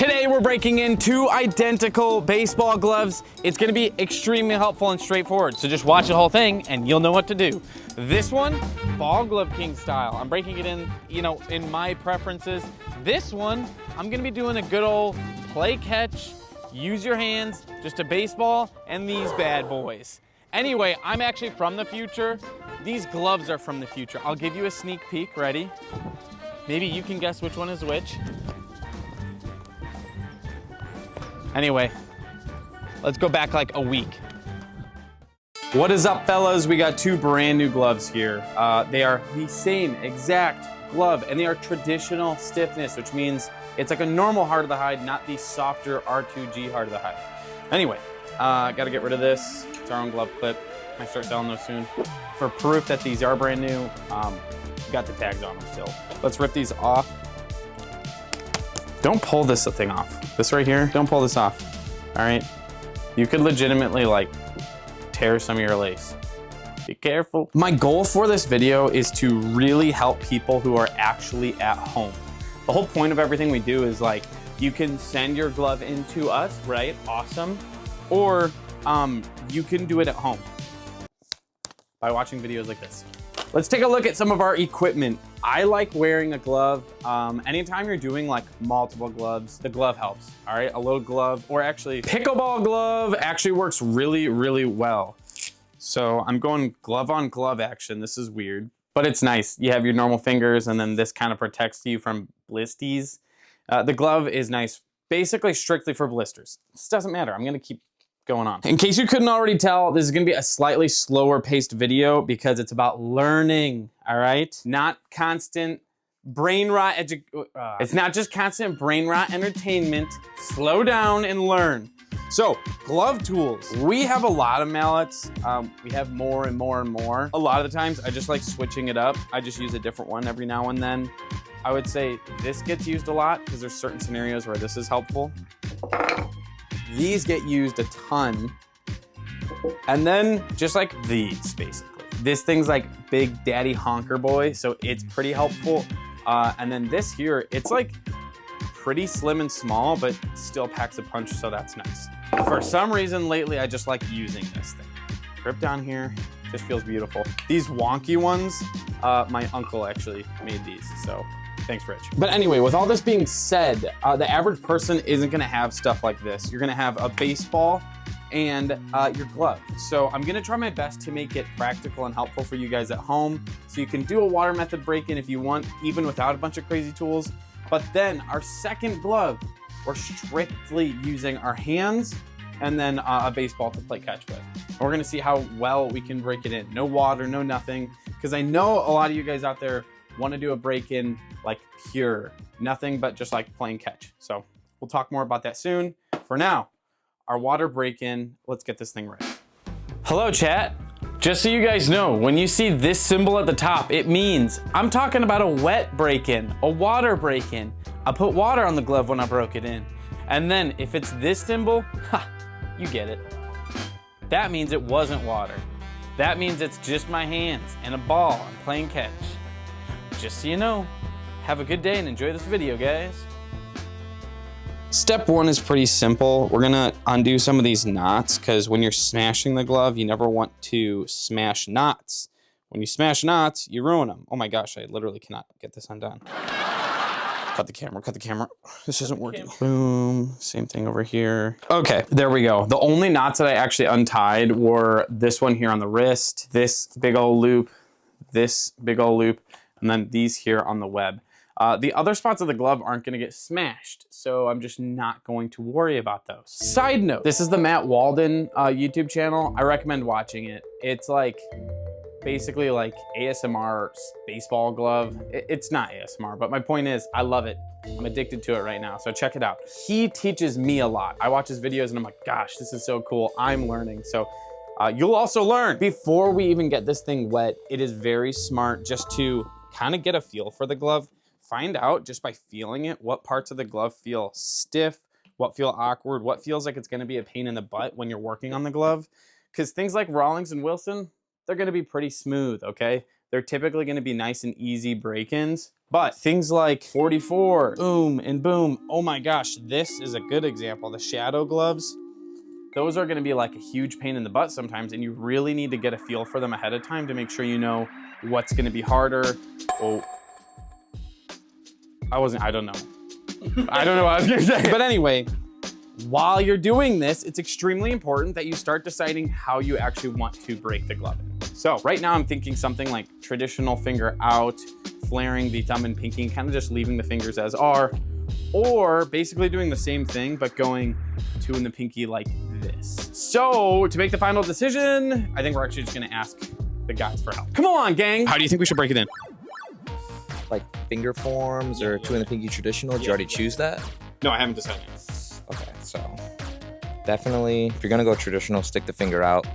Today we're breaking in 2 identical baseball gloves. It's gonna be extremely helpful and straightforward, so just watch the whole thing and you'll know what to do. This one, Ball Glove King style. I'm breaking it in, in my preferences. This one, I'm gonna be doing a good old play catch, use your hands, just a baseball, and these bad boys. Anyway, I'm actually from the future. These gloves are from the future. I'll give you a sneak peek, ready? Maybe you can guess which one is which. Anyway, let's go back like a week. What is up, fellas? We got 2 brand new gloves here. They are the same exact glove, and they are traditional stiffness, which means it's like a normal hard of the hide, not the softer R2G hard of the hide. Anyway, gotta get rid of this. It's our own glove clip. I start selling those soon. For proof that these are brand new, got the tags on them still. Let's rip these off. Don't pull this thing off. This right here, don't pull this off, all right? You could legitimately like tear some of your lace. Be careful. My goal for this video is to really help people who are actually at home. The whole point of everything we do is like, you can send your glove in to us, right? Awesome. Or you can do it at home by watching videos like this. Let's take a look at some of our equipment. I like wearing a glove. Anytime you're doing like multiple gloves, the glove helps, all right? A little glove, or actually pickleball glove actually works really, really well. So I'm going glove on glove action. This is weird, but it's nice. You have your normal fingers and then this kind of protects you from blisters. The glove is nice, basically strictly for blisters. This doesn't matter, I'm gonna keep going on. In case you couldn't already tell, this is gonna be a slightly slower paced video because it's about learning, all right? Not constant brain rot it's not just constant brain rot entertainment. Slow down and learn. So, glove tools. We have a lot of mallets. We have more and more and more. A lot of the times, I just like switching it up. I just use a different one every now and then. I would say this gets used a lot because there's certain scenarios where this is helpful. These get used a ton. And then just like these, basically. This thing's like Big Daddy Honker Boy, so it's pretty helpful. And then this here, it's like pretty slim and small, but still packs a punch, so that's nice. For some reason lately, I just like using this thing. Grip down here, just feels beautiful. These wonky ones, my uncle actually made these, so thanks, Rich. But anyway, with all this being said, the average person isn't gonna have stuff like this. You're gonna have a baseball and your glove. So I'm gonna try my best to make it practical and helpful for you guys at home. So you can do a water method break-in if you want, even without a bunch of crazy tools. But then our second glove, we're strictly using our hands and then a baseball to play catch with. And we're gonna see how well we can break it in. No water, no nothing. Because I know a lot of you guys out there want to do a break-in like pure, nothing but just like playing catch. So we'll talk more about that soon. For now, our water break-in, let's get this thing ready. Hello, chat. Just so you guys know, when you see this symbol at the top, it means I'm talking about a wet break-in, a water break-in. I put water on the glove when I broke it in. And then if it's this symbol, you get it. That means it wasn't water. That means it's just my hands and a ball and playing catch. Just so you know, have a good day and enjoy this video, guys. Step 1 is pretty simple. We're gonna undo some of these knots because when you're smashing the glove, you never want to smash knots. When you smash knots, you ruin them. Oh my gosh, I literally cannot get this undone. Cut the camera, cut the camera. This isn't working. Boom, same thing over here. Okay, there we go. The only knots that I actually untied were this one here on the wrist, this big old loop, this big old loop, and then these here on the web. The other spots of the glove aren't gonna get smashed, so I'm just not going to worry about those. Side note, this is the Matt Walden YouTube channel. I recommend watching it. It's like, basically like ASMR baseball glove. It's not ASMR, but my point is, I love it. I'm addicted to it right now, so check it out. He teaches me a lot. I watch his videos and I'm like, gosh, this is so cool. I'm learning, so you'll also learn. Before we even get this thing wet, it is very smart just to kind of get a feel for the glove. Find out just by feeling it, what parts of the glove feel stiff, what feel awkward, what feels like it's gonna be a pain in the butt when you're working on the glove. Because things like Rawlings and Wilson, they're gonna be pretty smooth, okay? They're typically gonna be nice and easy break-ins. But things like 44, boom and boom. Oh my gosh, this is a good example. The shadow gloves, those are gonna be like a huge pain in the butt sometimes, and you really need to get a feel for them ahead of time to make sure you know what's gonna be harder. Oh, I don't know. I don't know what I was gonna say. But anyway, while you're doing this, it's extremely important that you start deciding how you actually want to break the glove in. So right now I'm thinking something like traditional finger out, flaring the thumb and pinky, kind of just leaving the fingers as are, or basically doing the same thing, but going 2 in the pinky like this. So to make the final decision, I think we're actually just gonna ask the guys for help. Come on, gang. How do you think we should break it in? Like finger forms or 2 in the pinky traditional? Did you already choose that? No, I haven't decided. Okay, so definitely, if you're gonna go traditional, stick the finger out.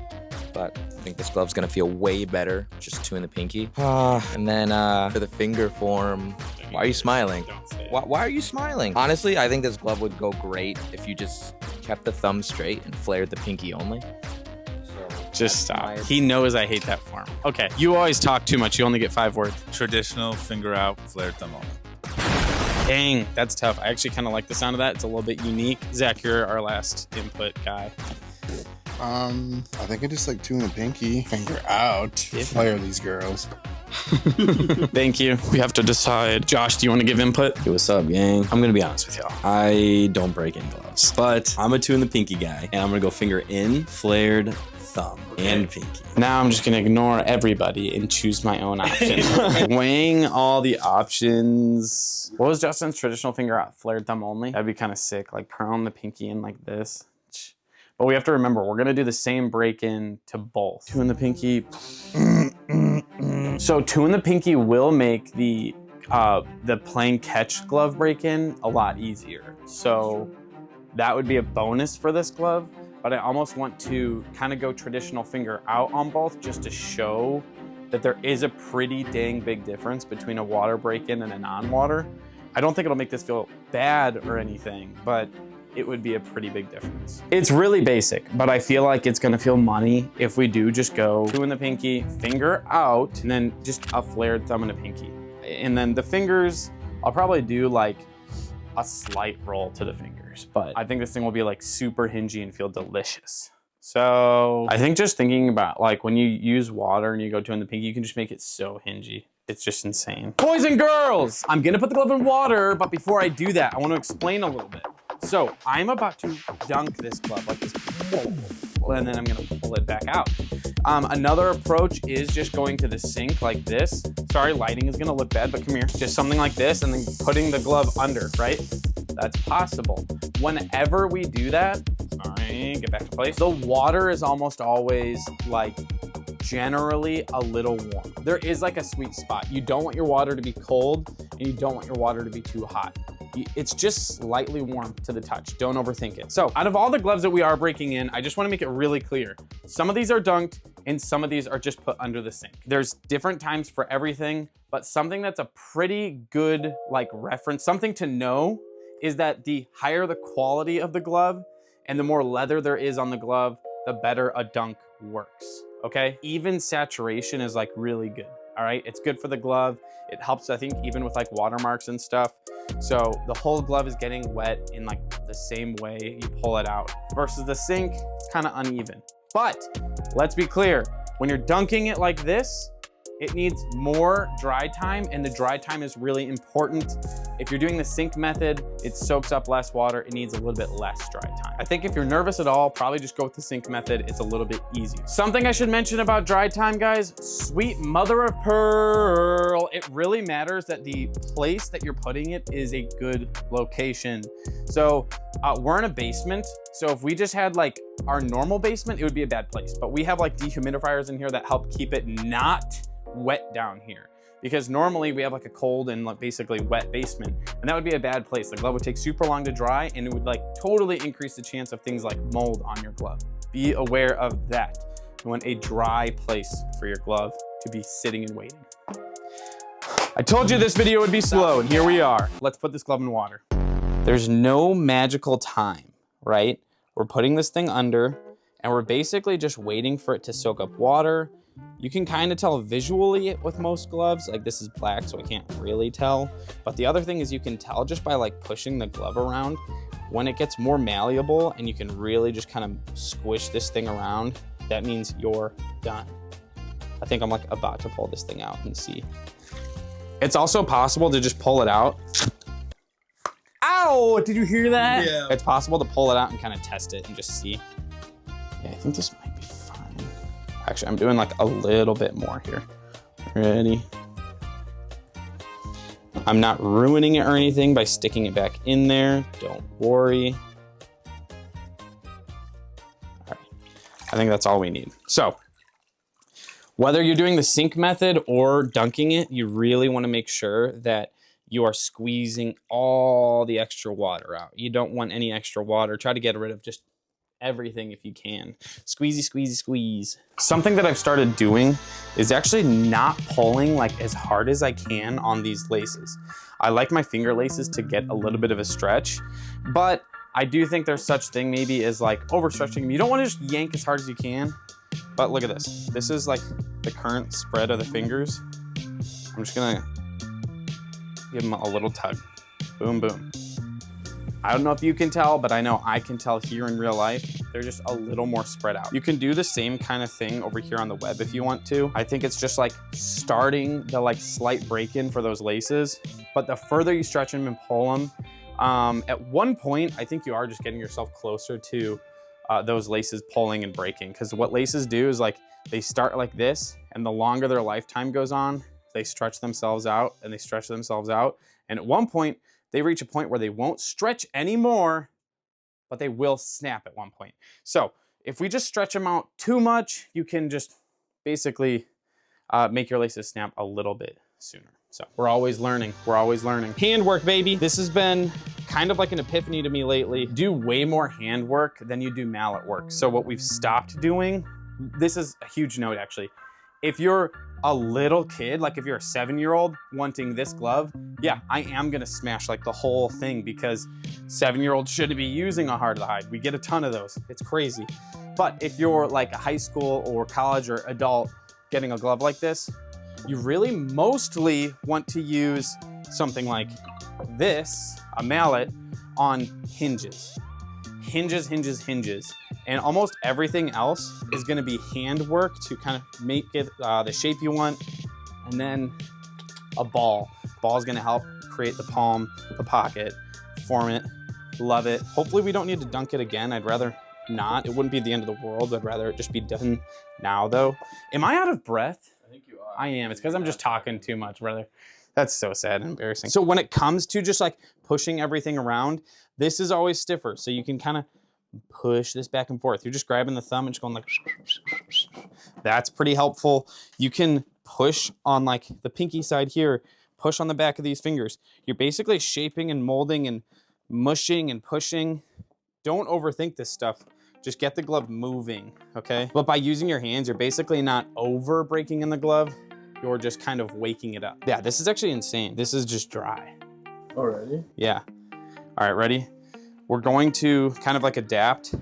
But I think this glove's gonna feel way better, just 2 in the pinky. And then for the finger form, why are you smiling? Why are you smiling? Honestly, I think this glove would go great if you just kept the thumb straight and flared the pinky only. Just stop. He knows I hate that form. Okay, you always talk too much. You only get 5 words. Traditional, finger out, flared thumb on. Dang, that's tough. I actually kind of like the sound of that. It's a little bit unique. Zach, you're our last input guy. I think I just like 2 in the pinky, finger out, flare these girls. Thank you. We have to decide. Josh, do you want to give input? Hey, what's up, gang? I'm gonna be honest with y'all. I don't break any gloves, but I'm a 2 in the pinky guy, and I'm gonna go finger in, flared thumb, and pinky. Now I'm just gonna ignore everybody and choose my own option. Weighing all the options. What was Justin's traditional finger out? Flared thumb only? That'd be kind of sick. Like curling the pinky in like this. But we have to remember, we're gonna do the same break-in to both. 2 in the pinky. So 2 in the pinky will make the plain catch glove break-in a lot easier. So that would be a bonus for this glove, but I almost want to kind of go traditional finger out on both just to show that there is a pretty dang big difference between a water break-in and a non-water. I don't think it'll make this feel bad or anything, but it would be a pretty big difference. It's really basic, but I feel like it's gonna feel money if we do just go 2 in the pinky, finger out, and then just a flared thumb and a pinky. And then the fingers, I'll probably do like a slight roll to the fingers, but I think this thing will be like super hingy and feel delicious. So I think just thinking about like when you use water and you go 2 in the pinky, you can just make it so hingy. It's just insane. Boys and girls, I'm gonna put the glove in water, but before I do that, I wanna explain a little bit. So I'm about to dunk this glove like this, and then I'm gonna pull it back out. Another approach is just going to the sink like this. Sorry, lighting is gonna look bad, but come here. Just something like this, and then putting the glove under, right? That's possible. Whenever we do that, sorry, get back to place. The water is almost always like generally a little warm. There is like a sweet spot. You don't want your water to be cold, and you don't want your water to be too hot. It's just slightly warm to the touch. Don't overthink it. So out of all the gloves that we are breaking in, I just want to make it really clear. Some of these are dunked and some of these are just put under the sink. There's different times for everything, but something that's a pretty good like reference, something to know is that the higher the quality of the glove and the more leather there is on the glove, the better a dunk works, okay? Even saturation is like really good, all right? It's good for the glove. It helps, I think, even with like watermarks and stuff. So the whole glove is getting wet in like the same way you pull it out. Versus the sink, it's kind of uneven. But let's be clear, when you're dunking it like this, it needs more dry time, and the dry time is really important. If you're doing the sink method, it soaks up less water. It needs a little bit less dry time. I think if you're nervous at all, probably just go with the sink method. It's a little bit easier. Something I should mention about dry time, guys, sweet mother of pearl. It really matters that the place that you're putting it is a good location. So we're in a basement. So if we just had like our normal basement, it would be a bad place. But we have like dehumidifiers in here that help keep it not wet down here, because normally we have like a cold and like basically wet basement, and that would be a bad place. The glove would take super long to dry, and it would like totally increase the chance of things like mold on your glove. Be aware of that. You want a dry place for your glove to be sitting and waiting. I told you this video would be slow, and here we are. Let's put this glove in water. There's no magical time, right? We're putting this thing under, and we're basically just waiting for it to soak up water You can kind of tell visually with most gloves, like this is black, so I can't really tell. But the other thing is you can tell just by like pushing the glove around. When it gets more malleable and you can really just kind of squish this thing around, that means you're done. I think I'm like about to pull this thing out and see. It's also possible to just pull it out. Ow, did you hear that? Yeah. It's possible to pull it out and kind of test it and just see. Yeah, I think this might be fine. Actually, I'm doing like a little bit more here. Ready? I'm not ruining it or anything by sticking it back in there. Don't worry. All right, I think that's all we need. So whether you're doing the sink method or dunking it, you really want to make sure that you are squeezing all the extra water out. You don't want any extra water. Try to get rid of just everything if you can. Squeezy, squeezy, squeeze. Something that I've started doing is actually not pulling like as hard as I can on these laces. I like my finger laces to get a little bit of a stretch, but I do think there's such thing maybe as like overstretching them. You don't want to just yank as hard as you can, but look at this. This is like the current spread of the fingers. I'm just gonna give them a little tug. Boom, boom. I don't know if you can tell, but I know I can tell here in real life. They're just a little more spread out. You can do the same kind of thing over here on the web if you want to. I think it's just like starting the like slight break-in for those laces, but the further you stretch them and pull them, at one point, I think you are just getting yourself closer to those laces pulling and breaking. Because what laces do is like, they start like this, and the longer their lifetime goes on, they stretch themselves out and they stretch themselves out. And at one point, they reach a point where they won't stretch anymore, but they will snap at one point. So if we just stretch them out too much, you can just basically make your laces snap a little bit sooner. So we're always learning. We're always learning. Handwork, baby. This has been kind of like an epiphany to me lately. Do way more handwork than you do mallet work. So what we've stopped doing, this is a huge note actually. If you're a little kid, like if you're a 7-year-old wanting this glove, yeah, I am gonna smash like the whole thing because 7-year-olds shouldn't be using a hard hide. We get a ton of those, it's crazy. But if you're like a high school or college or adult getting a glove like this, you really mostly want to use something like this, a mallet, on hinges. Hinges, hinges, hinges. And almost everything else is gonna be handwork to kind of make it the shape you want. And then a ball. Ball is gonna help create the palm, the pocket, form it, love it. Hopefully we don't need to dunk it again. I'd rather not. It wouldn't be the end of the world. I'd rather it just be done now though. Am I out of breath? I think you are. I am. It's because I'm just talking too much, brother. That's so sad and embarrassing. So when it comes to just like pushing everything around, this is always stiffer. So you can kind of push this back and forth. You're just grabbing the thumb and just going like, that's pretty helpful. You can push on like the pinky side here, push on the back of these fingers. You're basically shaping and molding and mushing and pushing. Don't overthink this stuff. Just get the glove moving, okay? But by using your hands, you're basically not over breaking in the glove. You're just kind of waking it up. Yeah, this is actually insane. This is just dry. Already? Yeah. All right, ready? We're going to kind of like adapt.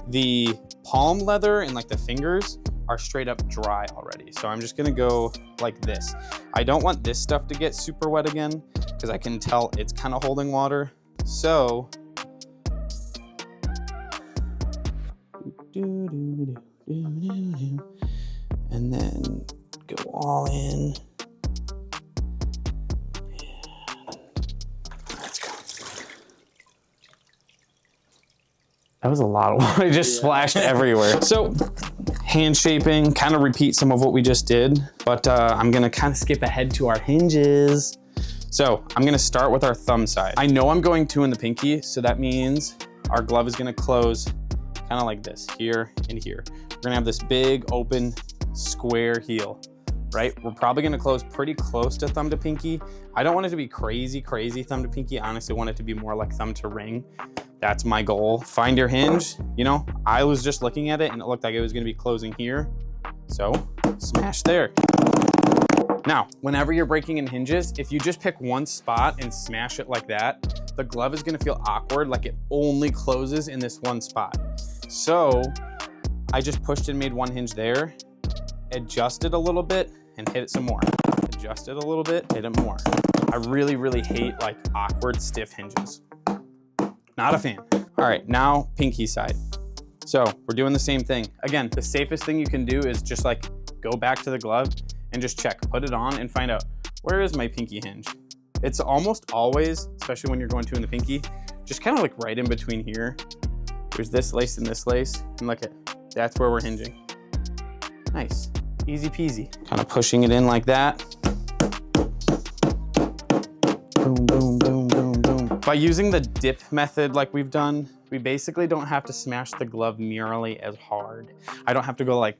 The palm leather and like the fingers are straight up dry already. So I'm just gonna go like this. I don't want this stuff to get super wet again because I can tell it's kind of holding water. So, and then go all in. That was a lot of water. It just splashed everywhere. So hand shaping, kind of repeat some of what we just did, but I'm gonna kind of skip ahead to our hinges. So I'm gonna start with our thumb side. I know I'm going 2 in the pinky, so that means our glove is gonna close kind of like this, here and here. We're gonna have this big open square heel, right? We're probably gonna close pretty close to thumb to pinky. I don't want it to be crazy, crazy thumb to pinky. I honestly want it to be more like thumb to ring. That's my goal. Find your hinge. You know, I was just looking at it and it looked like it was gonna be closing here. So smash there. Now, whenever you're breaking in hinges, if you just pick one spot and smash it like that, the glove is gonna feel awkward, like it only closes in this one spot. So I just pushed and made one hinge there, adjust it a little bit and hit it some more. Adjust it a little bit, hit it more. I really, really hate like awkward, stiff hinges. Not a fan. All right, now pinky side. So we're doing the same thing. Again, the safest thing you can do is just like go back to the glove and just check, put it on and find out, where is my pinky hinge? It's almost always, especially when you're going 2 in the pinky, just kind of like right in between here. There's this lace and this lace, and look at, that's where we're hinging. Nice, easy peasy. Kind of pushing it in like that. Boom, boom, boom, boom, boom. By using the dip method like we've done, we basically don't have to smash the glove nearly as hard. I don't have to go like,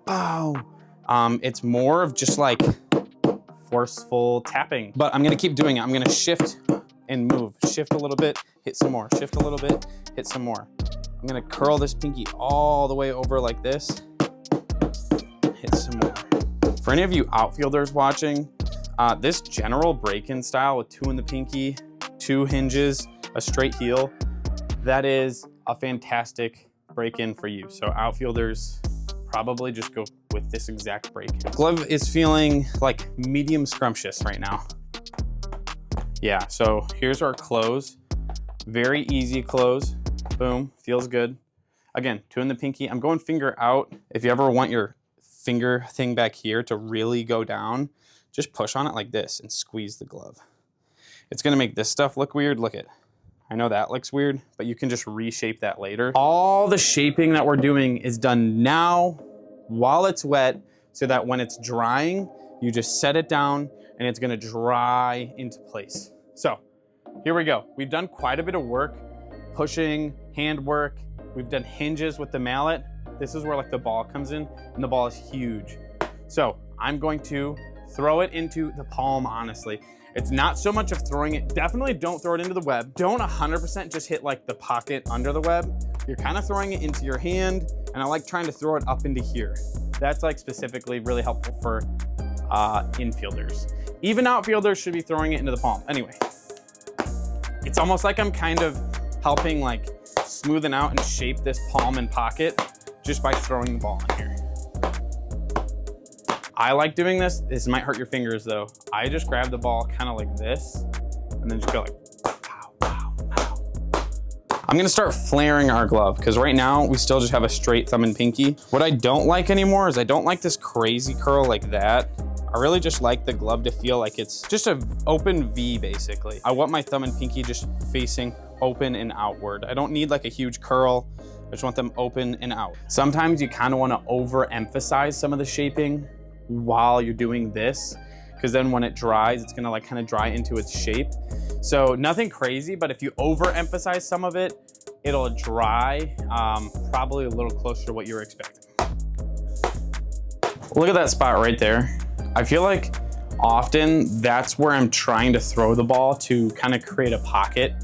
oh. It's more of just like forceful tapping, but I'm gonna keep doing it. I'm gonna shift and move, shift a little bit, hit some more, shift a little bit, hit some more. I'm gonna curl this pinky all the way over like this, hit some more. For any of you outfielders watching, this general break-in style with 2 in the pinky, 2 hinges, a straight heel, that is a fantastic break-in for you. So outfielders, probably just go with this exact break. Glove is feeling like medium scrumptious right now. Yeah, so here's our close. Very easy close. Boom, feels good. Again, 2 in the pinky. I'm going finger out. If you ever want your finger thing back here to really go down, just push on it like this and squeeze the glove. It's gonna make this stuff look weird. Look at, I know that looks weird, but you can just reshape that later. All the shaping that we're doing is done now while it's wet, so that when it's drying, you just set it down and it's gonna dry into place. So here we go. We've done quite a bit of work, pushing, hand work. We've done hinges with the mallet. This is where like the ball comes in, and the ball is huge. So I'm going to throw it into the palm, honestly. It's not so much of throwing it, definitely don't throw it into the web. Don't 100% just hit like the pocket under the web. You're kind of throwing it into your hand, and I like trying to throw it up into here. That's like specifically really helpful for infielders. Even outfielders should be throwing it into the palm. Anyway, it's almost like I'm kind of helping like smoothen out and shape this palm and pocket just by throwing the ball in here. I like doing this. This might hurt your fingers though. I just grab the ball kind of like this and then just go like, pow, pow, pow. I'm gonna start flaring our glove because right now we still just have a straight thumb and pinky. What I don't like anymore is I don't like this crazy curl like that. I really just like the glove to feel like it's just an open V basically. I want my thumb and pinky just facing open and outward. I don't need like a huge curl. I just want them open and out. Sometimes you kind of want to overemphasize some of the shaping while you're doing this, because then when it dries, it's gonna like kind of dry into its shape. So nothing crazy, but if you overemphasize some of it, it'll dry probably a little closer to what you were expecting. Look at that spot right there. I feel like often that's where I'm trying to throw the ball to kind of create a pocket,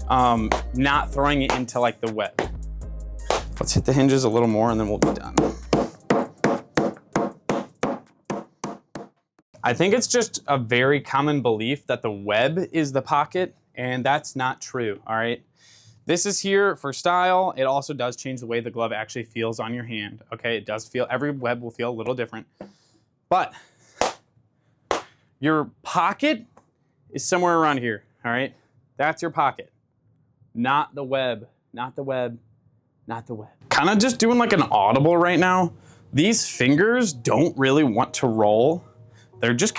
not throwing it into like the web. Let's hit the hinges a little more and then we'll be done. I think it's just a very common belief that the web is the pocket, and that's not true, all right? This is here for style. It also does change the way the glove actually feels on your hand, okay? It does feel, every web will feel a little different, but your pocket is somewhere around here, all right? That's your pocket, not the web, not the web, not the web. Kind of just doing like an audible right now. These fingers don't really want to roll. They're just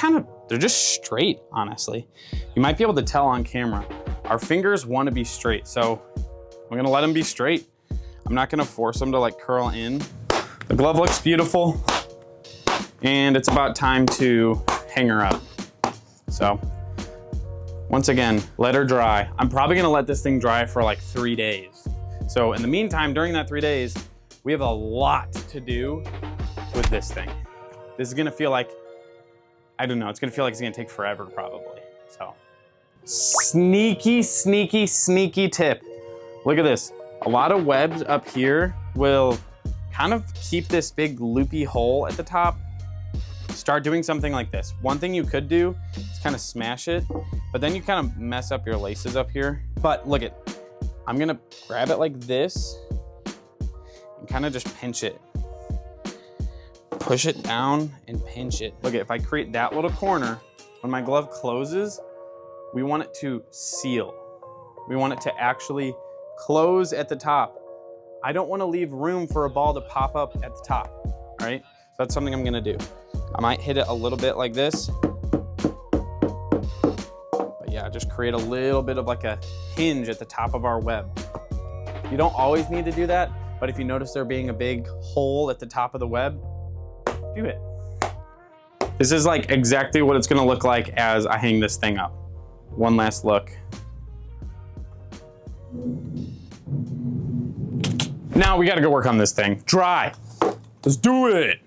they're just straight, honestly. You might be able to tell on camera. Our fingers want to be straight, so I'm gonna let them be straight. I'm not gonna force them to like curl in. The glove looks beautiful, and it's about time to hang her up. So, once again, let her dry. I'm probably gonna let this thing dry for like 3 days. So in the meantime, during that 3 days, we have a lot to do with this thing. This is gonna feel like, I don't know, it's gonna feel like it's gonna take forever probably, so. Sneaky, sneaky, sneaky tip. Look at this. A lot of webs up here will kind of keep this big loopy hole at the top. Start doing something like this. One thing you could do is kind of smash it, but then you kind of mess up your laces up here. But look at, I'm gonna grab it like this and kind of just pinch it. push it down and pinch it. Look, if I create that little corner, when my glove closes, we want it to seal. We want it to actually close at the top. I don't want to leave room for a ball to pop up at the top, all right? So that's something I'm gonna do. I might hit it a little bit like this. But yeah, just create a little bit of like a hinge at the top of our web. You don't always need to do that, but if you notice there being a big hole at the top of the web, do it. This is like exactly what it's gonna look like as I hang this thing up. One last look. Now we gotta go work on this thing. Dry. Let's do it.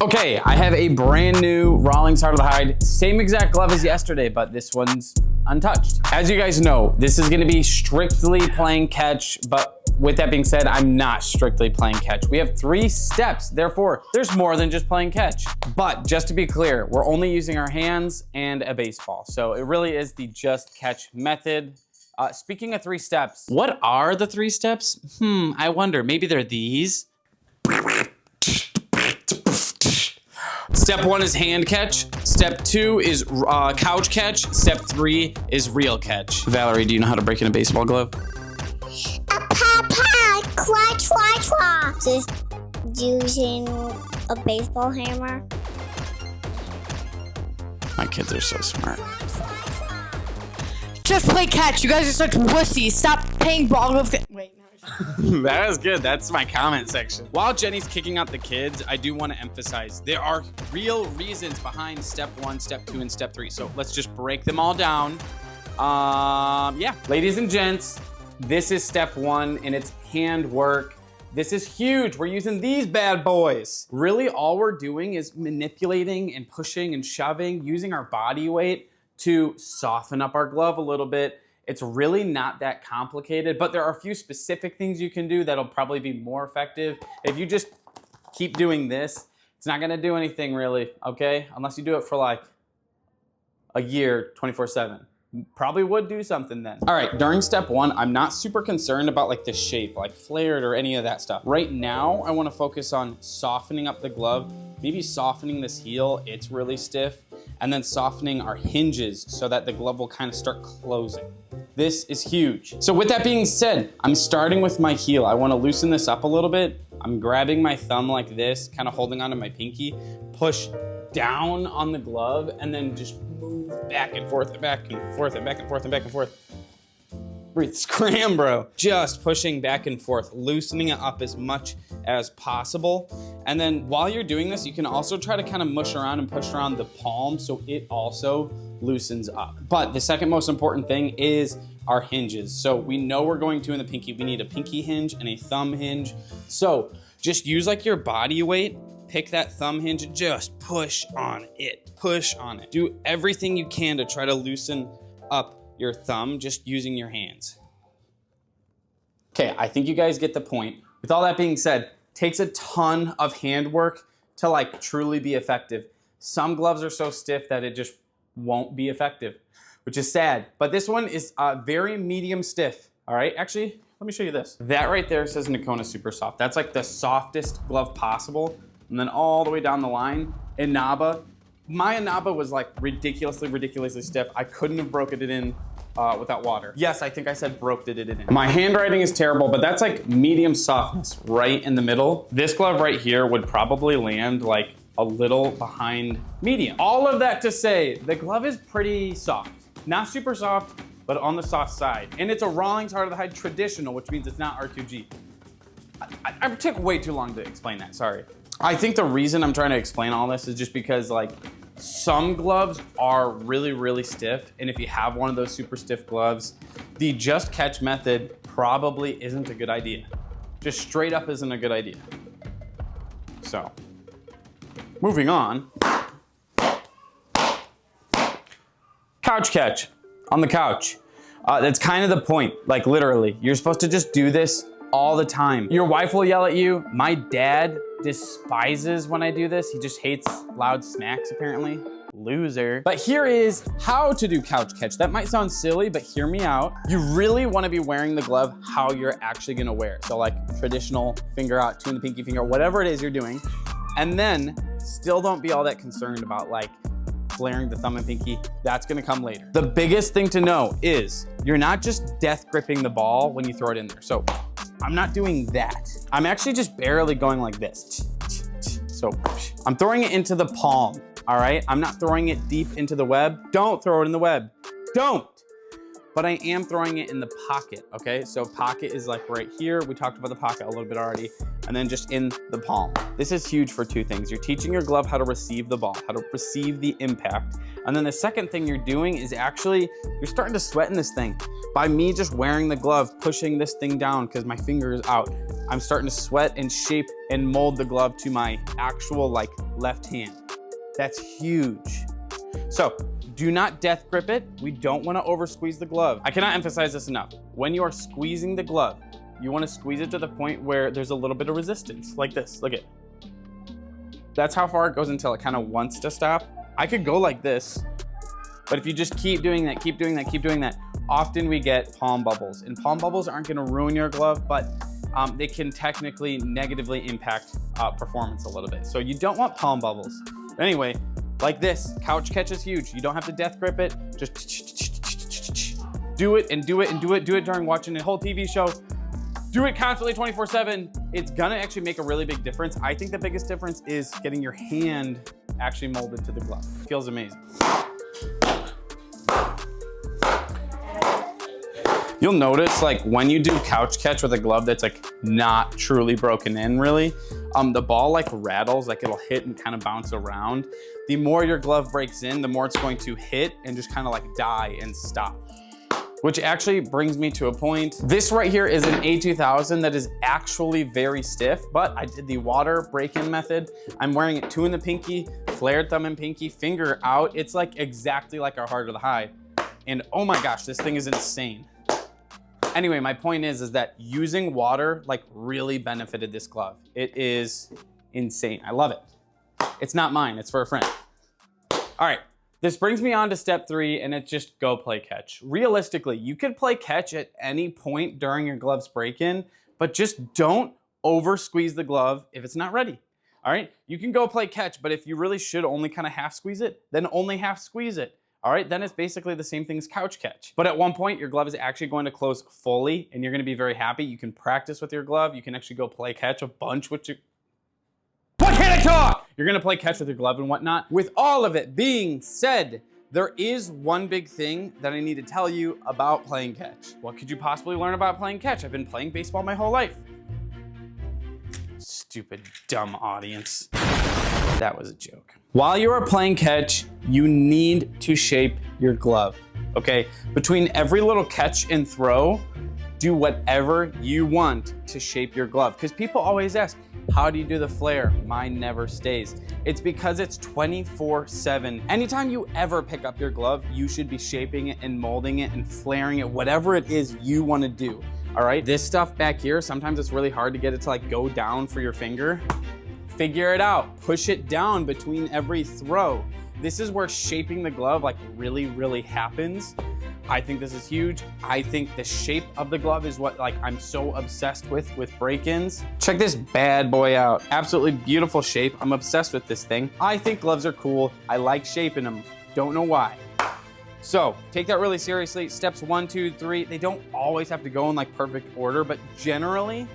Okay, I have a brand new Rawlings Heart of the Hide, same exact glove as yesterday, but this one's untouched. As you guys know, this is gonna be strictly playing catch, but with that being said, I'm not strictly playing catch. We have 3 steps, therefore, there's more than just playing catch. But just to be clear, we're only using our hands and a baseball. So it really is the just catch method. Speaking of 3 steps, what are the 3 steps? I wonder, maybe they're these. Step 1 is hand catch. Step 2 is couch catch. Step 3 is real catch. Valerie, do you know how to break in a baseball glove? Just using a baseball hammer. My kids are so smart. Just play catch. You guys are such wussies. Stop playing ball with. Wait, no. That was good. That's my comment section. While Jenny's kicking out the kids, I do want to emphasize there are real reasons behind step 1, step 2, and step 3. So let's just break them all down. Yeah, ladies and gents, this is step 1 and it's hand work. This is huge. We're using these bad boys. Really, all we're doing is manipulating and pushing and shoving, using our body weight to soften up our glove a little bit. It's really not that complicated, but there are a few specific things you can do that'll probably be more effective. If you just keep doing this, it's not gonna do anything really, okay? Unless you do it for like a year, 24/7. Probably would do something then. All right, during step 1, I'm not super concerned about like the shape, like flared or any of that stuff. Right now, I wanna focus on softening up the glove, maybe softening this heel, it's really stiff, and then softening our hinges so that the glove will kind of start closing. This is huge. So with that being said, I'm starting with my heel. I wanna loosen this up a little bit. I'm grabbing my thumb like this, kind of holding onto my pinky, push down on the glove, and then just move back and forth and back and forth and back and forth and back and forth. Breathe, scram, bro. Just pushing back and forth, loosening it up as much as possible. And then while you're doing this, you can also try to kind of mush around and push around the palm so it also loosens up. But the second most important thing is our hinges. So we know we're going to in the pinky, we need a pinky hinge and a thumb hinge. So just use like your body weight, pick that thumb hinge and just push on it, push on it. Do everything you can to try to loosen up your thumb just using your hands. Okay, I think you guys get the point. With all that being said, takes a ton of hand work to like truly be effective. Some gloves are so stiff that it just won't be effective, which is sad. But this one is very medium stiff, all right? Actually, let me show you this. That right there says Nakona Super Soft. That's like the softest glove possible. And then all the way down the line, Inaba. My Inaba was like ridiculously stiff. I couldn't have broken it in without water. Yes, I think I said broke it in. My handwriting is terrible, but that's like medium softness right in the middle. This glove right here would probably land like a little behind medium. All of that to say, the glove is pretty soft. Not super soft, but on the soft side. And it's a Rawlings Heart of the Hide traditional, which means it's not R2G. I took way too long to explain that, sorry. I think the reason I'm trying to explain all this is just because like some gloves are really stiff, and if you have one of those super stiff gloves, the just catch method probably isn't a good idea. Just straight up isn't a good idea. So, moving on. Couch catch on the couch. That's kind of the point, like literally. You're supposed to just do this all the time. Your wife will yell at you. My dad despises when I do this. He just hates loud smacks apparently. loser. But here is how to do couch catch. That might sound silly, but hear me out. You really wanna be wearing the glove how you're actually gonna wear it. So like traditional finger out, two in the pinky finger, whatever it is you're doing. And then still don't be all that concerned about like flaring the thumb and pinky. That's gonna come later. The biggest thing to know is you're not just death gripping the ball when you throw it in there. So I'm not doing that. I'm actually just barely going like this. So I'm throwing it into the palm, all right? I'm not throwing it deep into the web. Don't throw it in the web, don't. But I am throwing it in the pocket, okay? So pocket is like right here. We talked about the pocket a little bit already. And then just in the palm. This is huge for two things. You're teaching your glove how to receive the ball, how to receive the impact. And then the second thing you're doing is actually, you're starting to sweat in this thing. By me just wearing the glove, pushing this thing down because my finger is out, I'm starting to sweat and shape and mold the glove to my actual like left hand. That's huge. So do not death grip it. We don't want to over squeeze the glove. I cannot emphasize this enough. When you are squeezing the glove, you want to squeeze it to the point where there's a little bit of resistance, like this. Look at. That's how far it goes until it kind of wants to stop. I could go like this, but if you just keep doing that, keep doing that, keep doing that, often we get palm bubbles. And palm bubbles aren't going to ruin your glove, but they can technically negatively impact performance a little bit. So you don't want palm bubbles. Anyway, like this, couch catch is huge. You don't have to death grip it. Just do it and do it and do it. Do it during watching a whole TV show. Do it constantly 24/7. It's gonna actually make a really big difference. I think the biggest difference is getting your hand actually molded to the glove. It feels amazing. You'll notice like when you do couch catch with a glove that's like not truly broken in really, the ball like rattles, like it'll hit and kind of bounce around. The more your glove breaks in, the more it's going to hit and just kind of like die and stop. Which actually brings me to a point. This right here is an A2000 that is actually very stiff, but I did the water break-in method. I'm wearing it two in the pinky, flared thumb and pinky, finger out. It's like exactly like our heart of the high. And oh my gosh, this thing is insane. Anyway, my point is that using water like really benefited this glove. It is insane. I love it. It's not mine, it's for a friend. All right. This brings me on to step 3, and it's just go play catch. Realistically, you could play catch at any point during your glove's break-in, but just don't over squeeze the glove if it's not ready. All right, you can go play catch, but if you really should only kind of half squeeze it, then only half squeeze it. All right, then it's basically the same thing as couch catch. But at one point, your glove is actually going to close fully, and you're gonna be very happy. You can practice with your glove. You can actually go play catch a bunch with your... Why can't I talk? You're gonna play catch with your glove and whatnot. With all of it being said, there is one big thing that I need to tell you about playing catch. What could you possibly learn about playing catch? I've been playing baseball my whole life. Stupid, dumb audience. That was a joke. While you are playing catch, you need to shape your glove, okay? Between every little catch and throw, do whatever you want to shape your glove. Because people always ask, how do you do the flare? Mine never stays. It's because it's 24/7. Anytime you ever pick up your glove, you should be shaping it and molding it and flaring it, whatever it is you want to do. All right, this stuff back here, sometimes it's really hard to get it to like go down for your finger. Figure it out, push it down between every throw. This is where shaping the glove like really happens. I think this is huge. I think the shape of the glove is what like I'm so obsessed with break-ins. Check this bad boy out. Absolutely beautiful shape. I'm obsessed with this thing. I think gloves are cool. I like shaping them. Don't know why. So take that really seriously. Steps 1, 2, 3, they don't always have to go in like perfect order, but generally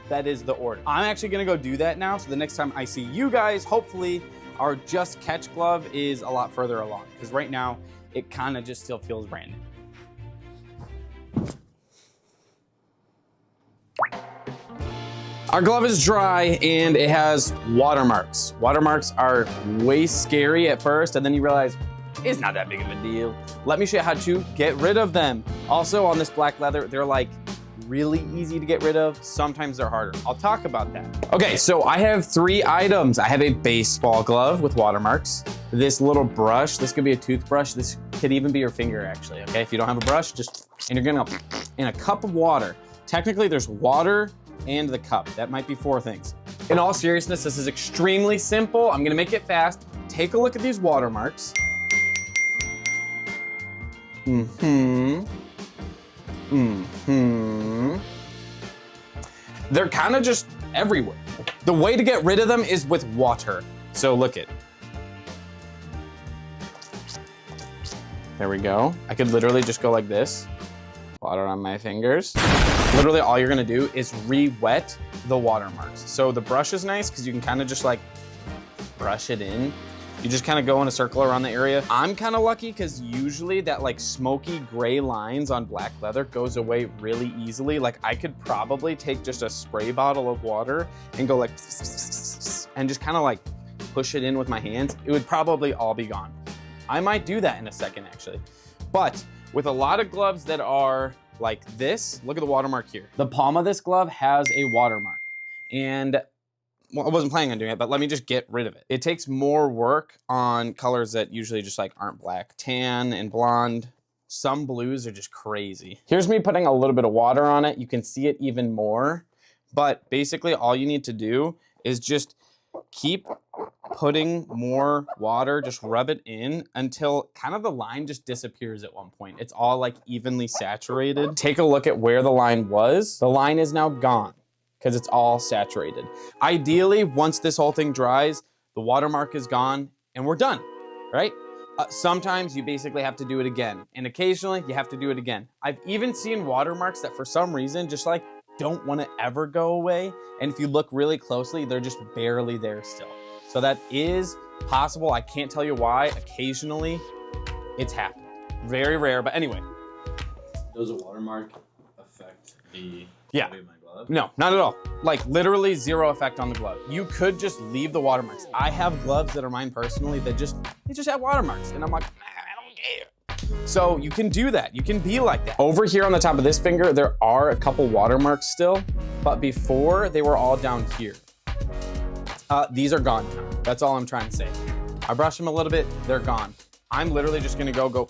that is the order. I'm actually gonna go do that now. So the next time I see you guys, hopefully our Just Catch glove is a lot further along because right now it kind of just still feels brand new. Our glove is dry and it has watermarks. Watermarks are way scary at first and then you realize it's not that big of a deal. Let me show you how to get rid of them. Also on this black leather, they're like really easy to get rid of. Sometimes they're harder. I'll talk about that. Okay, so I have 3 items. I have a baseball glove with watermarks, this little brush, this could be a toothbrush, this could even be your finger actually, okay? If you don't have a brush, and you're gonna, in a cup of water. Technically there's water and the cup. That might be 4 things. In all seriousness, this is extremely simple. I'm gonna make it fast. Take a look at these watermarks. They're kind of just everywhere. The way to get rid of them is with water. So look it. There we go. I could literally just go like this. Water on my fingers. Literally all you're gonna do is re-wet the watermarks. So the brush is nice because you can kind of just like brush it in. You just kind of go in a circle around the area. I'm kind of lucky because usually that like smoky gray lines on black leather goes away really easily. Like I could probably take just a spray bottle of water and go like, and just kind of like push it in with my hands. It would probably all be gone. I might do that in a second actually. But with a lot of gloves that are like this, look at the watermark here. The palm of this glove has a watermark. And well, I wasn't planning on doing it, but let me just get rid of it. It takes more work on colors that usually just like aren't black. Tan and blonde. Some blues are just crazy. Here's me putting a little bit of water on it. You can see it even more. But basically all you need to do is just keep putting more water, just rub it in until kind of the line just disappears at one point. It's all like evenly saturated. Take a look at where the line was. The line is now gone because it's all saturated. Ideally, once this whole thing dries, the watermark is gone and we're done, right? Sometimes you basically have to do it again. And occasionally you have to do it again. I've even seen watermarks that for some reason just like don't want to ever go away. And if you look really closely, they're just barely there still. So that is possible. I can't tell you why. Occasionally it's happened. Very rare, but anyway. Does a watermark affect the Yeah. quality of my glove? No, not at all. Like literally zero effect on the glove. You could just leave the watermarks. I have gloves that are mine personally that they just have watermarks. And I'm like, I don't care. So you can do that. You can be like that. Over here on the top of this finger, there are a couple watermarks still, but before they were all down here. These are gone now. That's all I'm trying to say. I brush them a little bit, they're gone. I'm literally just gonna go.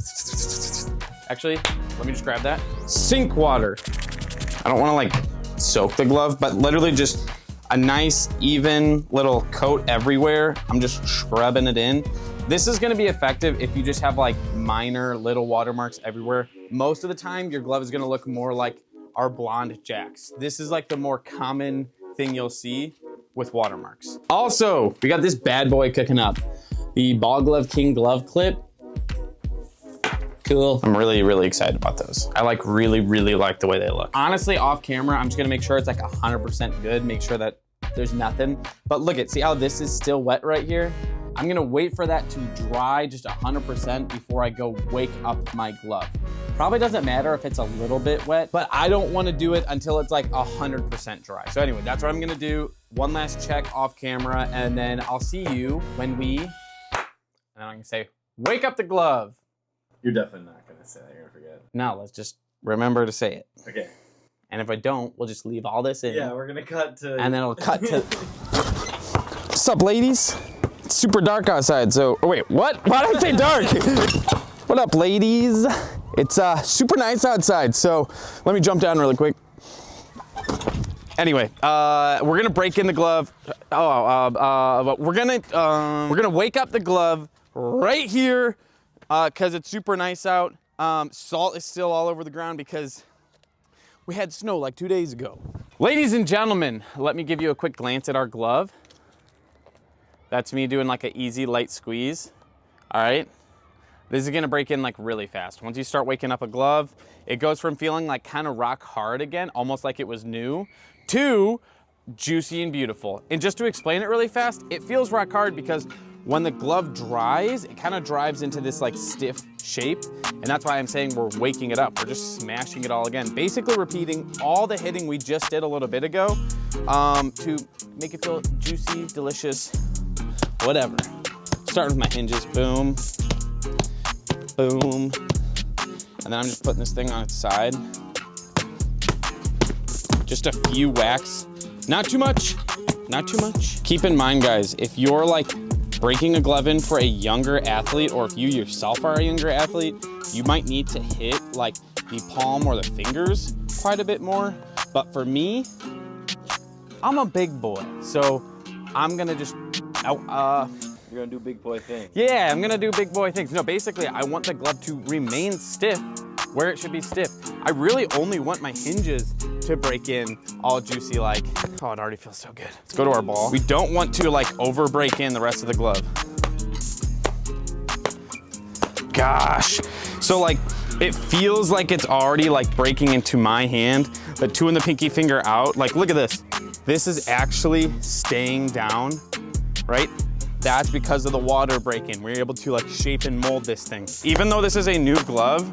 Actually, let me just grab that. Sink water. I don't wanna like soak the glove, but literally just a nice, even little coat everywhere. I'm just scrubbing it in. This is gonna be effective if you just have like minor little watermarks everywhere. Most of the time, your glove is gonna look more like our blonde jacks. This is like the more common thing you'll see with watermarks. Also, we got this bad boy cooking up. The Ball Glove King glove clip. Cool. I'm really, really excited about those. I like really like the way they look. Honestly, off camera, I'm just gonna make sure it's like 100% good, make sure that there's nothing. But look at, see how this is still wet right here? I'm gonna wait for that to dry just 100% before I go wake up my glove. Probably doesn't matter if it's a little bit wet, but I don't wanna do it until it's like 100% dry. So anyway, that's what I'm gonna do. One last check off camera, and then I'll see you when and then I'm gonna say, wake up the glove. You're definitely not gonna say that. You're gonna forget. No, let's just remember to say it. Okay. And if I don't, we'll just leave all this in. Yeah, we're gonna cut to. And then it'll cut to. What's up, ladies? It's super dark outside, so. Oh, wait, what? Why did I say dark? What up, ladies? It's super nice outside, so let me jump down really quick. Anyway, we're gonna break in the glove. We're gonna wake up the glove right here, cause it's super nice out. Salt is still all over the ground because we had snow like 2 days ago. Ladies and gentlemen, let me give you a quick glance at our glove. That's me doing like an easy light squeeze. All right. This is gonna break in like really fast. Once you start waking up a glove, it goes from feeling like kind of rock hard again, almost like it was new, to juicy and beautiful. And just to explain it really fast, it feels rock hard because when the glove dries, it kind of drives into this like stiff shape. And that's why I'm saying we're waking it up. We're just smashing it all again. Basically repeating all the hitting we just did a little bit ago to make it feel juicy, delicious, whatever. Starting with my hinges, boom, boom. And then I'm just putting this thing on its side. Just a few whacks. Not too much, not too much. Keep in mind, guys, if you're like breaking a glove in for a younger athlete, or if you yourself are a younger athlete, you might need to hit like the palm or the fingers quite a bit more. But for me, I'm a big boy, so I'm gonna just, You're gonna do big boy things. Yeah, I'm gonna do big boy things. No, basically, I want the glove to remain stiff where it should be stiff. I really only want my hinges to break in all juicy like, oh, it already feels so good. Let's go to our ball. We don't want to like over break in the rest of the glove. Gosh. So like, it feels like it's already like breaking into my hand, but 2 in the pinky finger out. Like, look at this. This is actually staying down, right? That's because of the water break-in. We're able to like shape and mold this thing. Even though this is a new glove,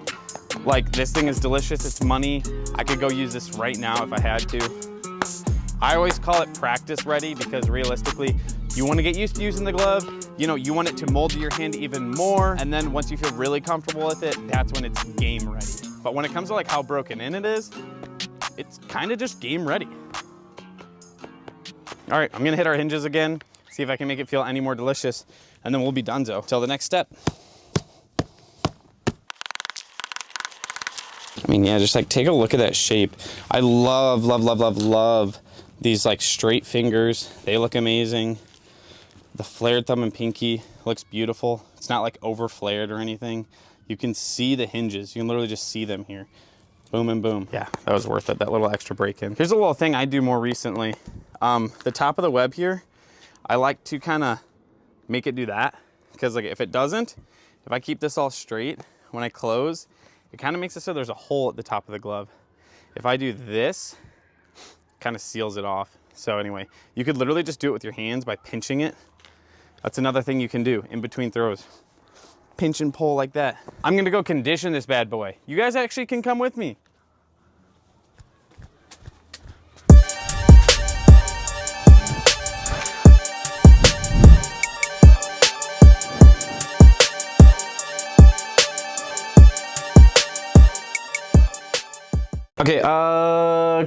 like this thing is delicious, it's money. I could go use this right now if I had to. I always call it practice ready because realistically, you want to get used to using the glove. You know, you want it to mold to your hand even more. And then once you feel really comfortable with it, that's when it's game ready. But when it comes to like how broken in it is, it's kind of just game ready. All right, I'm gonna hit our hinges again, see if I can make it feel any more delicious, and then we'll be donezo. Till the next step. I mean, yeah, just like take a look at that shape. I love, love, love, love, love these like straight fingers. They look amazing. The flared thumb and pinky looks beautiful. It's not like over flared or anything. You can see the hinges. You can literally just see them here. Boom and boom. Yeah, that was worth it, that little extra break in. Here's a little thing I do more recently. The top of the web here, I like to kind of make it do that, because like if it doesn't, if I keep this all straight, when I close, it kind of makes it so there's a hole at the top of the glove. If I do this, kind of seals it off. So anyway, you could literally just do it with your hands by pinching it. That's another thing you can do in between throws. Pinch and pull like that. I'm gonna go condition this bad boy. You guys actually can come with me. Okay,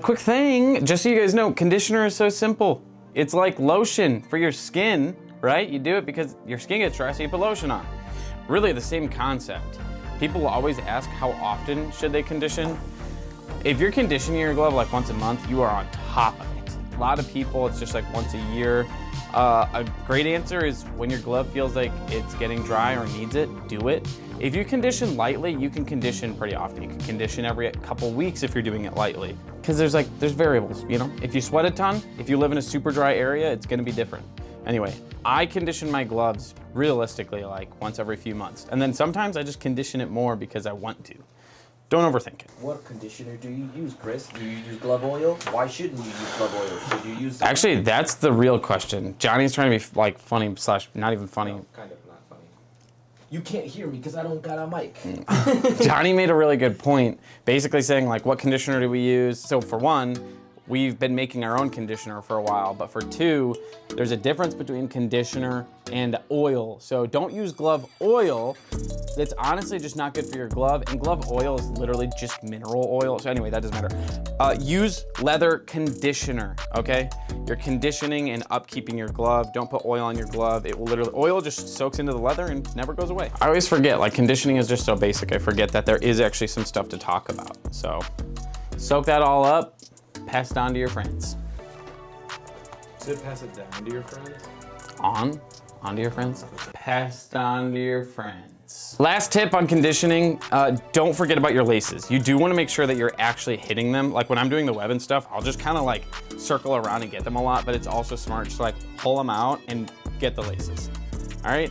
quick thing, just so you guys know, conditioner is so simple. It's like lotion for your skin, right? You do it because your skin gets dry, so you put lotion on. Really the same concept. People will always ask how often should they condition. If you're conditioning your glove like once a month, you are on top of it. A lot of people, it's just like once a year. A great answer is when your glove feels like it's getting dry or needs it, do it. If you condition lightly, you can condition pretty often. You can condition every couple weeks if you're doing it lightly. Because there's variables, you know? If you sweat a ton, if you live in a super dry area, it's gonna be different. Anyway, I condition my gloves realistically like once every few months. And then sometimes I just condition it more because I want to. Don't overthink it. What conditioner do you use, Chris? Do you use glove oil? Why shouldn't you use glove oil? Should you use... Actually, that's the real question. Johnny's trying to be like funny / not even funny. No, kind of not funny. You can't hear me because I don't got a mic. Johnny made a really good point, basically saying like, what conditioner do we use? So for one, we've been making our own conditioner for a while, but for two, there's a difference between conditioner and oil. So don't use glove oil. It's honestly just not good for your glove, and glove oil is literally just mineral oil. So anyway, that doesn't matter. Use leather conditioner, okay? You're conditioning and upkeeping your glove. Don't put oil on your glove. It will literally, oil just soaks into the leather and never goes away. I always forget, like conditioning is just so basic. I forget that there is actually some stuff to talk about. So soak that all up, pass it on to your friends. Should pass it down to your friends? On to your friends. Passed on to your friends. Last tip on conditioning, don't forget about your laces. You do want to make sure that you're actually hitting them. Like when I'm doing the web and stuff, I'll just kind of like circle around and get them a lot, but it's also smart to like pull them out and get the laces. All right?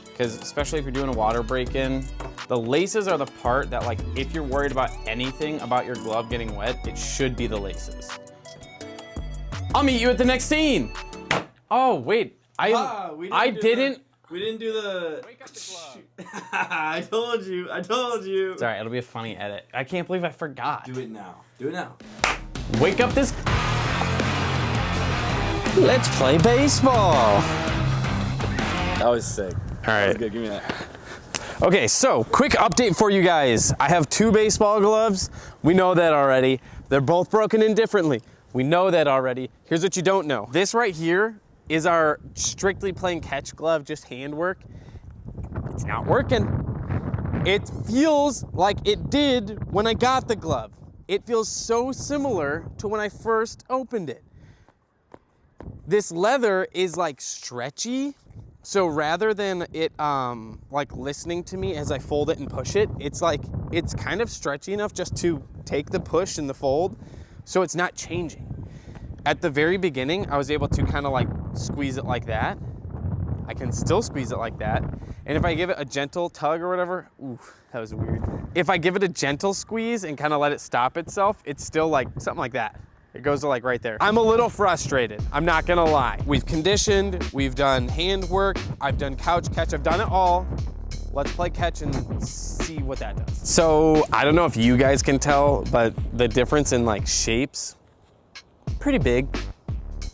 Because especially if you're doing a water break-in, the laces are the part that like, if you're worried about anything about your glove getting wet, it should be the laces. I'll meet you at the next scene. Oh, wait. We didn't do the... Wake up the glove. I told you. It's all right, it'll be a funny edit. I can't believe I forgot. Do it now. Do it now. Wake up this... Let's play baseball. That was sick. All right. That was good. Give me that. Okay, so quick update for you guys. I have 2 baseball gloves. We know that already. They're both broken in differently. We know that already. Here's what you don't know. This right here is our strictly playing catch glove, just handwork. It's not working. It feels like it did when I got the glove. It feels so similar to when I first opened it. This leather is like stretchy, So rather than it like listening to me as I fold it and push it, it's kind of stretchy enough just to take the push and the fold, so it's not changing. At the very beginning, I was able to kind of like squeeze it like that. I can still squeeze it like that. And if I give it a gentle tug or whatever, ooh, that was weird. If I give it a gentle squeeze and kind of let it stop itself, it's still like something like that. It goes to like right there. I'm a little frustrated, I'm not gonna lie. We've conditioned, we've done hand work, I've done couch catch, I've done it all. Let's play catch and see what that does. So I don't know if you guys can tell, but the difference in like shapes, pretty big,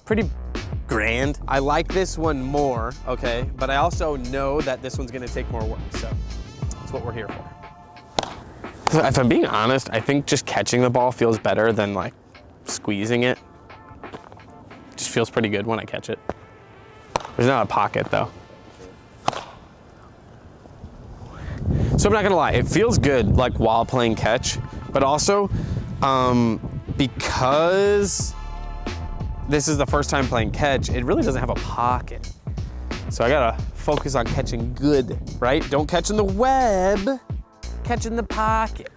pretty grand. I like this one more, okay? But I also know that this one's gonna take more work, so that's what we're here for. So if I'm being honest, I think just catching the ball feels better than like squeezing it. Just feels pretty good when I catch it. There's not a pocket though. So I'm not gonna lie, it feels good like while playing catch, but also because this is the first time playing catch, it really doesn't have a pocket. So I gotta focus on catching good, right? Don't catch in the web, catch in the pocket.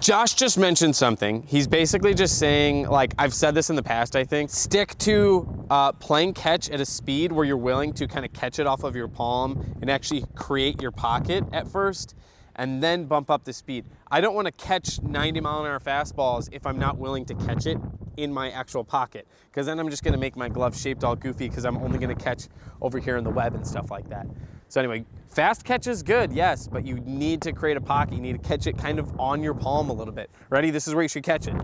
Josh just mentioned something. He's basically just saying, like I've said this in the past, I think, stick to playing catch at a speed where you're willing to kind of catch it off of your palm and actually create your pocket at first, and then bump up the speed. I don't want to catch 90-mile-an-hour fastballs if I'm not willing to catch it in my actual pocket, because then I'm just gonna make my glove shaped all goofy because I'm only gonna catch over here in the web and stuff like that. So anyway, fast catch is good, yes, but you need to create a pocket. You need to catch it kind of on your palm a little bit. Ready? This is where you should catch it.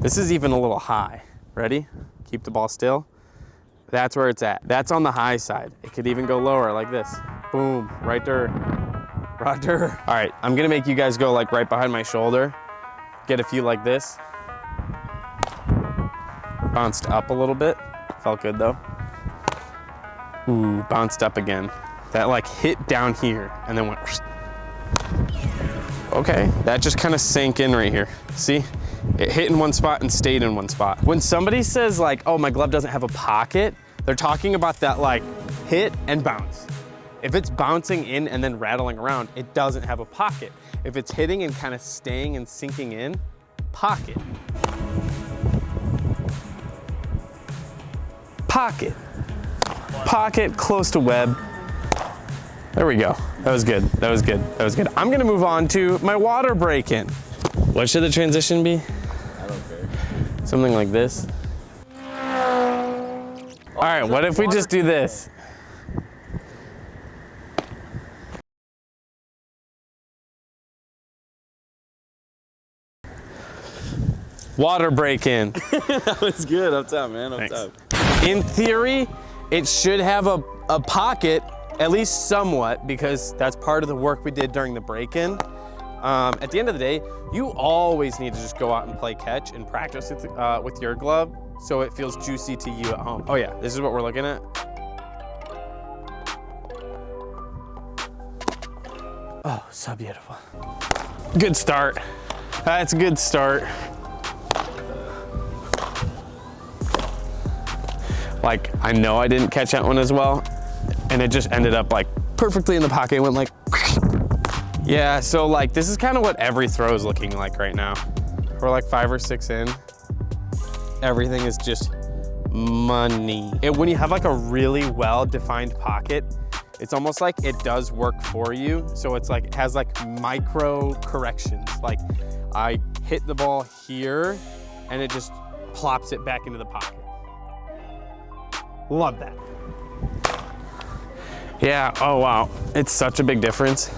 This is even a little high. Ready? Keep the ball still. That's where it's at. That's on the high side. It could even go lower like this. Boom, right there. Right there. All right, I'm gonna make you guys go like right behind my shoulder. Get a few like this. Bounced up a little bit. Felt good though. Ooh, bounced up again. That like hit down here and then went. Okay, that just kind of sank in right here. See? It hit in one spot and stayed in one spot. When somebody says like, oh, my glove doesn't have a pocket, they're talking about that like hit and bounce. If it's bouncing in and then rattling around, it doesn't have a pocket. If it's hitting and kind of staying and sinking in, pocket. Pocket. Pocket close to web. There we go. That was good. That was good. That was good. I'm gonna move on to my water break-in. What should the transition be? I don't care. Something like this. All right, what if we just do this? Water break-in. That was good. Up top, man. Up top. In theory, it should have a pocket, at least somewhat, because that's part of the work we did during the break-in. At the end of the day, you always need to just go out and play catch and practice with your glove so it feels juicy to you at home. Oh yeah, this is what we're looking at. Oh, so beautiful. Good start. That's a good start. Like, I know I didn't catch that one as well, and it just ended up like perfectly in the pocket. It went like, yeah, so like this is kind of what every throw is looking like right now. We're like 5 or 6 in. Everything is just money. When you have like a really well-defined pocket, it's almost like it does work for you. So it's like, it has like micro corrections. Like I hit the ball here and it just plops it back into the pocket. Love that. Yeah, oh wow. It's such a big difference.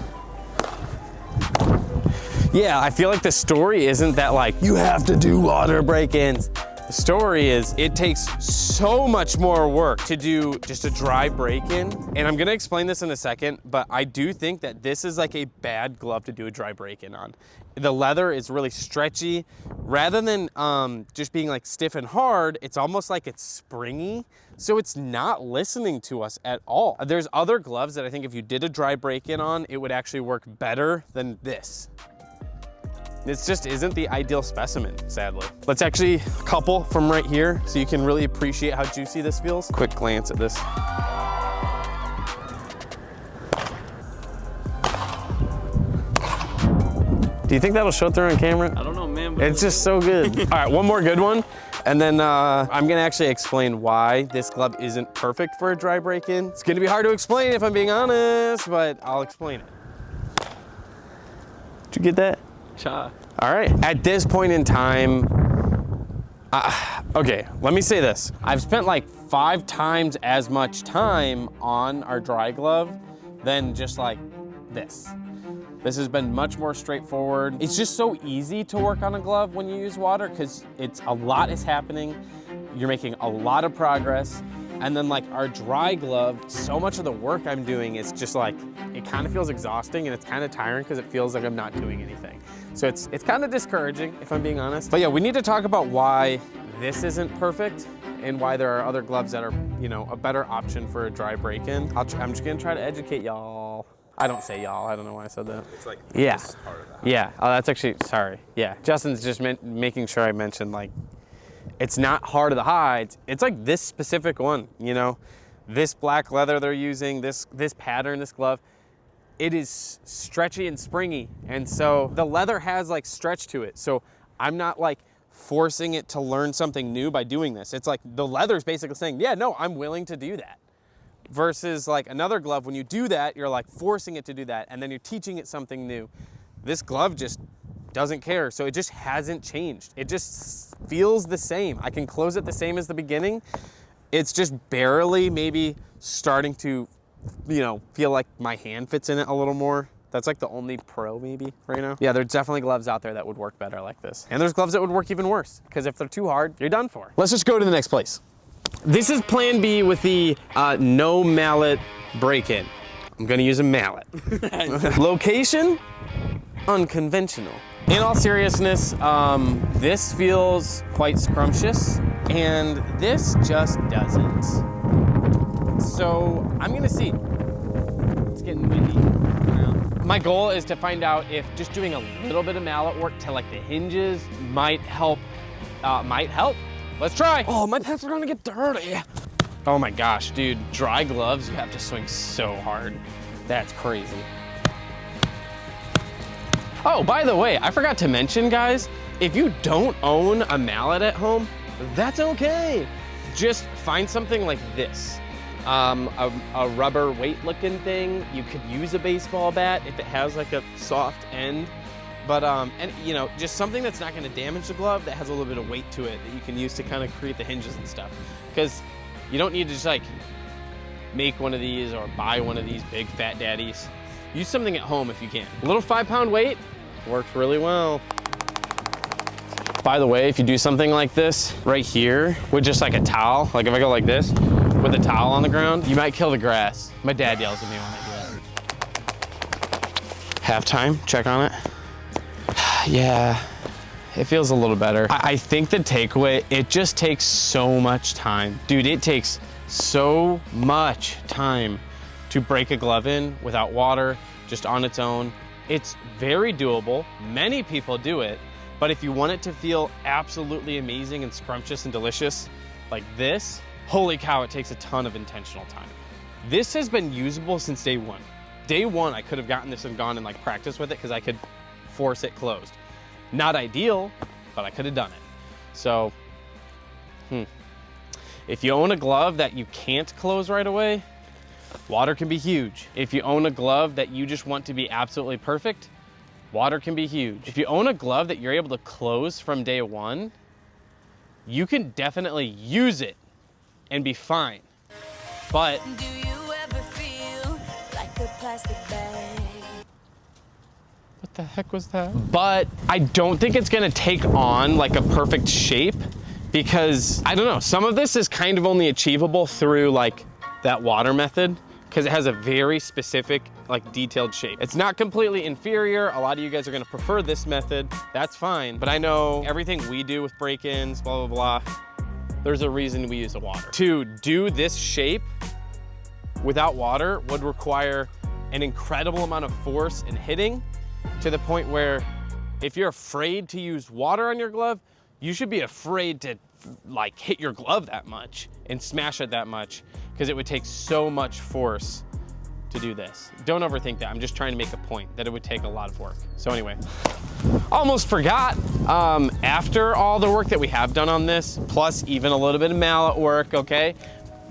Yeah, I feel like the story isn't that like, you have to do water break-ins. The story is, it takes so much more work to do just a dry break-in. And I'm gonna explain this in a second, but I do think that this is like a bad glove to do a dry break-in on. The leather is really stretchy. Rather than just being like stiff and hard, it's almost like it's springy. So it's not listening to us at all. There's other gloves that I think if you did a dry break-in on, it would actually work better than this. This just isn't the ideal specimen, sadly. Let's actually couple from right here so you can really appreciate how juicy this feels. Quick glance at this. Do you think that'll show through on camera? I don't know, man. But It's just so good. All right, one more good one. And then I'm gonna actually explain why this glove isn't perfect for a dry break-in. It's gonna be hard to explain if I'm being honest, but I'll explain it. Did you get that? Cha. All right, at this point in time, okay, let me say this. I've spent like 5 times as much time on our dry glove than just like this. This has been much more straightforward. It's just so easy to work on a glove when you use water because a lot is happening. You're making a lot of progress. And then like our dry glove, so much of the work I'm doing is just like, it kind of feels exhausting and it's kind of tiring because it feels like I'm not doing anything. So it's kind of discouraging if I'm being honest. But yeah, we need to talk about why this isn't perfect and why there are other gloves that are, you know, a better option for a dry break-in. I'm just gonna try to educate y'all. I don't say y'all, I don't know why I said that. It's like Yeah, this is part of the yeah, oh, that's actually, sorry. Yeah, Justin's just making sure I mentioned like, it's not hard of the hides. It's like this specific one, you know? This black leather they're using, this pattern, this glove, it is stretchy and springy. And so the leather has like stretch to it. So I'm not like forcing it to learn something new by doing this. It's like the leather's basically saying, yeah, no, I'm willing to do that. Versus like another glove, when you do that, you're like forcing it to do that and then you're teaching it something new. This glove just doesn't care, so it just hasn't changed. It just feels the same. I can close it the same as the beginning. It's just barely maybe starting to, you know, feel like my hand fits in it a little more. That's like the only pro maybe right now. Yeah, there's definitely gloves out there that would work better like this. And there's gloves that would work even worse, because if they're too hard, you're done for. Let's just go to the next place. This is plan B with the no mallet break-in. I'm gonna use a mallet. Location, unconventional. In all seriousness, this feels quite scrumptious and this just doesn't. So I'm gonna see. It's getting windy. My goal is to find out if just doing a little bit of mallet work to like the hinges might help. Let's try. Oh, my pants are gonna get dirty. Oh my gosh, dude, dry gloves, you have to swing so hard. That's crazy. Oh, by the way, I forgot to mention, guys, if you don't own a mallet at home, that's okay. Just find something like this. A rubber weight looking thing. You could use a baseball bat if it has like a soft end. But, and you know, just something that's not gonna damage the glove, that has a little bit of weight to it that you can use to kind of create the hinges and stuff. Because you don't need to just like make one of these or buy one of these big fat daddies. Use something at home if you can. A little 5-pound weight works really well. By the way, if you do something like this right here with just like a towel, like if I go like this with a towel on the ground, you might kill the grass. My dad yells at me when I do that. Halftime, check on it. Yeah, it feels a little better. I think the takeaway, it just takes so much time. Dude, it takes so much time to break a glove in without water, just on its own. It's very doable. Many people do it, but if you want it to feel absolutely amazing and scrumptious and delicious like this, holy cow, it takes a ton of intentional time. This has been usable since day one. Day one, I could have gotten this and gone and like practiced with it because I could force it closed. Not ideal, but I could have done it. So, if you own a glove that you can't close right away, water can be huge. If you own a glove that you just want to be absolutely perfect, water can be huge. If you own a glove that you're able to close from day one, you can definitely use it and be fine. But do you ever feel like a plastic bag? what the heck was that? But I don't think it's gonna take on like a perfect shape because, I don't know, some of this is kind of only achievable through like that water method because it has a very specific, like detailed shape. It's not completely inferior. A lot of you guys are gonna prefer this method. That's fine. But I know everything we do with break-ins, blah, blah, blah, there's a reason we use the water. To do this shape without water would require an incredible amount of force and hitting to the point where If you're afraid to use water on your glove, you should be afraid to like hit your glove that much and smash it that much, because it would take so much force to do this. Don't overthink that. I'm just trying to make a point that it would take a lot of work. So anyway, almost forgot. After all the work that we have done on this, plus even a little bit of mallet work, okay?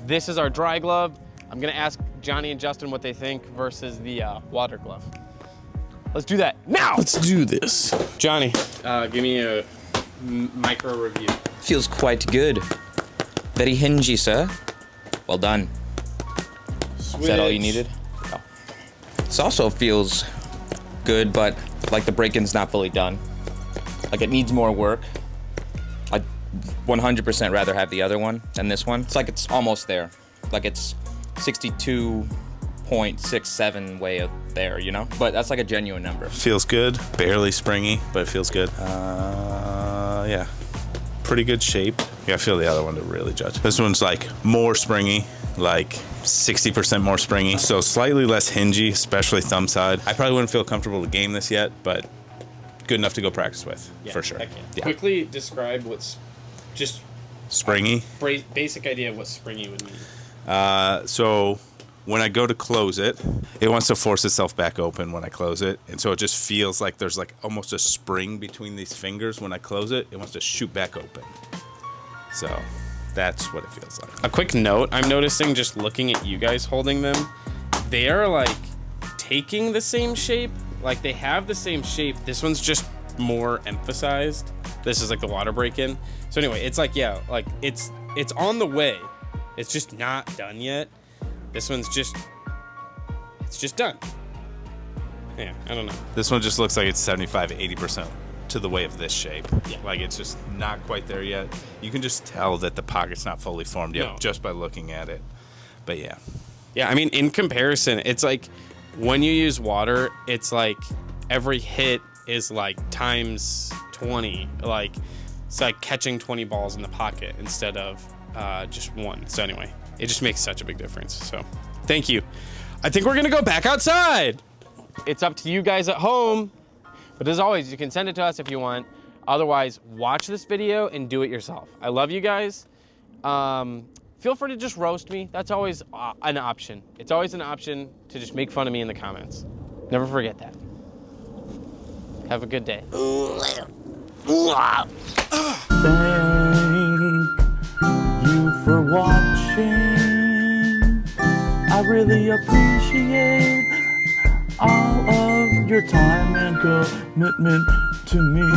This is our dry glove. I'm gonna ask Johnny and Justin what they think versus the water glove. Let's do that now. Let's do this. Johnny, give me a micro review. Feels quite good. Very hingy, sir. Well done. Is that all you needed? No. This also feels good, but like the break-in's not fully done. Like it needs more work. I'd 100% rather have the other one than this one. It's like it's almost there. Like it's 62.67 way of there, you know? But that's like a genuine number. Feels good, barely springy, but it feels good. Yeah, pretty good shape. Yeah, I feel the other one to really judge. This one's like more springy, like 60% more springy. So slightly less hingy, especially thumb side. I probably wouldn't feel comfortable to game this yet, but good enough to go practice with, for sure. Yeah. Quickly describe what's just Springy. basic idea of what springy would mean. So when I go to close it, it wants to force itself back open when I close it. And so it just feels like there's like almost a spring between these fingers. When I close it, it wants to shoot back open. So that's what it feels like. A quick note, I'm noticing just looking at you guys holding them, they are like taking the same shape. Like they have the same shape. This one's just more emphasized. This is like the water break-in. So anyway, it's like, yeah, like it's on the way. It's just not done yet. This one's just, it's just done. Yeah, I don't know. This one just looks like it's 75, 80% to the way of this shape. Yeah. Like it's just not quite there yet. You can just tell that the pocket's not fully formed yet No. just by looking at it. But yeah. Yeah, I mean, in comparison, it's like when you use water, it's like every hit is like times 20. Like it's like catching 20 balls in the pocket instead of just one. So anyway, it just makes such a big difference. So thank you. I think we're gonna go back outside. It's up to you guys at home. But as always, you can send it to us if you want. Otherwise, watch this video and do it yourself. I love you guys. Feel free to just roast me. That's always an option. It's always an option to just make fun of me in the comments. Never forget that. Have a good day. Thank you for watching. I really appreciate all of your time and commitment to me.